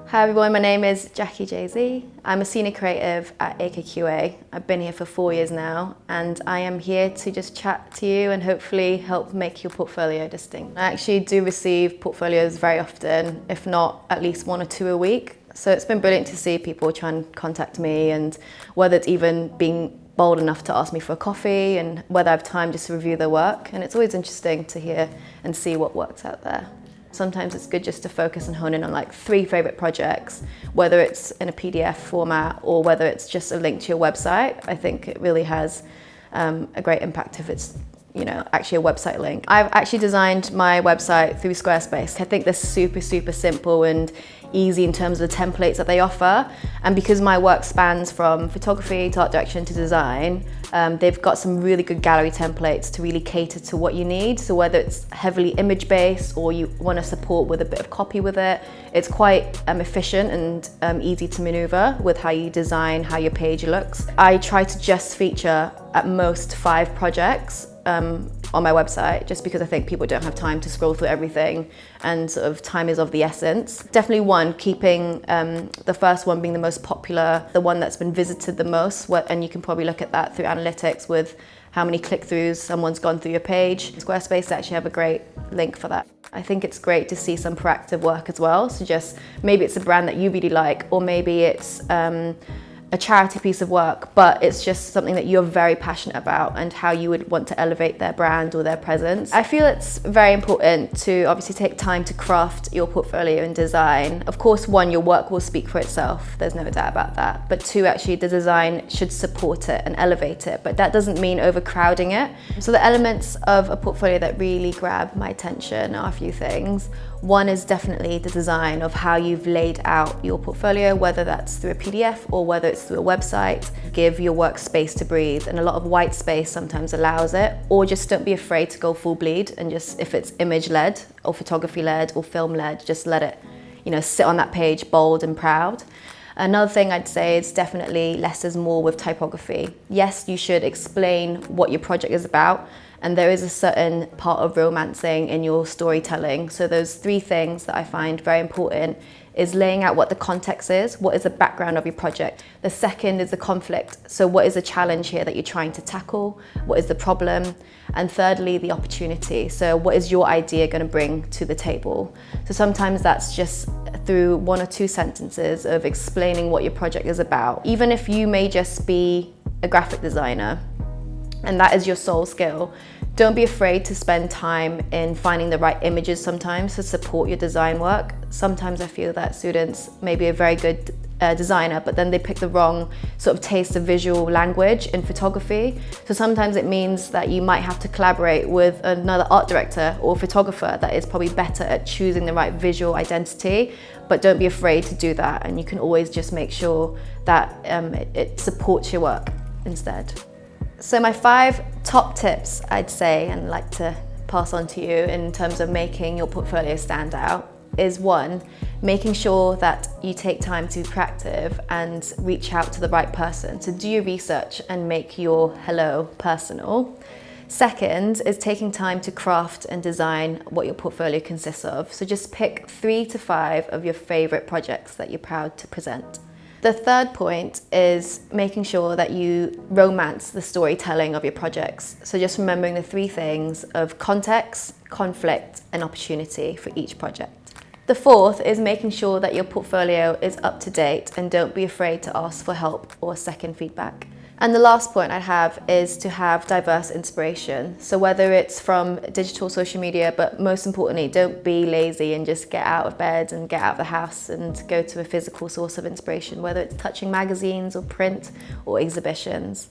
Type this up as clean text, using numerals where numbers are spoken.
Hi everyone, my name is Jackie Jay-Z. I'm a senior creative at AKQA. I've been here for 4 years now, and I am here to just chat to you and hopefully help make your portfolio distinct. I actually do receive portfolios very often, if not at least 1 or 2 a week. So it's been brilliant to see people try and contact me, and whether it's even being bold enough to ask me for a coffee and whether I have time just to review their work. And it's always interesting to hear and see what works out there. Sometimes it's good just to focus and hone in on like 3 favorite projects, whether it's in a PDF format or whether it's just a link to your website. I think it really has a great impact if it's actually a website link. I've actually designed my website through Squarespace. I think they're super simple and easy in terms of the templates that they offer. And because my work spans from photography to art direction to design, they've got some really good gallery templates to really cater to what you need. So whether it's heavily image-based or you want to support with a bit of copy with it, it's quite efficient and easy to maneuver with how you design, how your page looks. I try to just feature at most 5 projects on my website, just because I think people don't have time to scroll through everything and sort of time is of the essence. Definitely one, keeping the first one being the most popular, the one that's been visited the most, and you can probably look at that through analytics with how many click-throughs someone's gone through your page. Squarespace actually have a great link for that. I think it's great to see some proactive work as well. So just maybe it's a brand that you really like, or maybe it's a charity piece of work, but it's just something that you're very passionate about and how you would want to elevate their brand or their presence. I feel it's very important to obviously take time to craft your portfolio and design. Of course, 1, your work will speak for itself, there's no doubt about that, but 2, actually the design should support it and elevate it, but that doesn't mean overcrowding it. So the elements of a portfolio that really grab my attention are a few things. 1 is definitely the design of how you've laid out your portfolio, whether that's through a PDF or whether it's through a website. Give your work space to breathe, and a lot of white space sometimes allows it. Or just don't be afraid to go full bleed, and just, if it's image-led or photography-led or film-led, just let it sit on that page bold and proud. Another thing I'd say is definitely less is more with typography. Yes, you should explain what your project is about, and there is a certain part of romancing in your storytelling. So those 3 things that I find very important is laying out what the context is, what is the background of your project. The second is the conflict. So what is the challenge here that you're trying to tackle? What is the problem? And thirdly, the opportunity. So what is your idea going to bring to the table? So sometimes that's just through 1 or 2 sentences of explaining what your project is about. Even if you may just be a graphic designer, and that is your sole skill, don't be afraid to spend time in finding the right images sometimes to support your design work. Sometimes I feel that students may be a very good designer, but then they pick the wrong sort of taste of visual language in photography. So sometimes it means that you might have to collaborate with another art director or photographer that is probably better at choosing the right visual identity, but don't be afraid to do that, and you can always just make sure that it supports your work instead. So my 5 top tips, I'd say, and like to pass on to you in terms of making your portfolio stand out, is 1, making sure that you take time to be proactive and reach out to the right person. So do your research and make your hello personal. Second is taking time to craft and design what your portfolio consists of. So just pick 3 to 5 of your favorite projects that you're proud to present. The third point is making sure that you romance the storytelling of your projects. So just remembering the 3 things of context, conflict, and opportunity for each project. The 4th is making sure that your portfolio is up to date, and don't be afraid to ask for help or second feedback. And the last point I have is to have diverse inspiration. So whether it's from digital social media, but most importantly, don't be lazy and just get out of bed and get out of the house and go to a physical source of inspiration, whether it's touching magazines or print or exhibitions.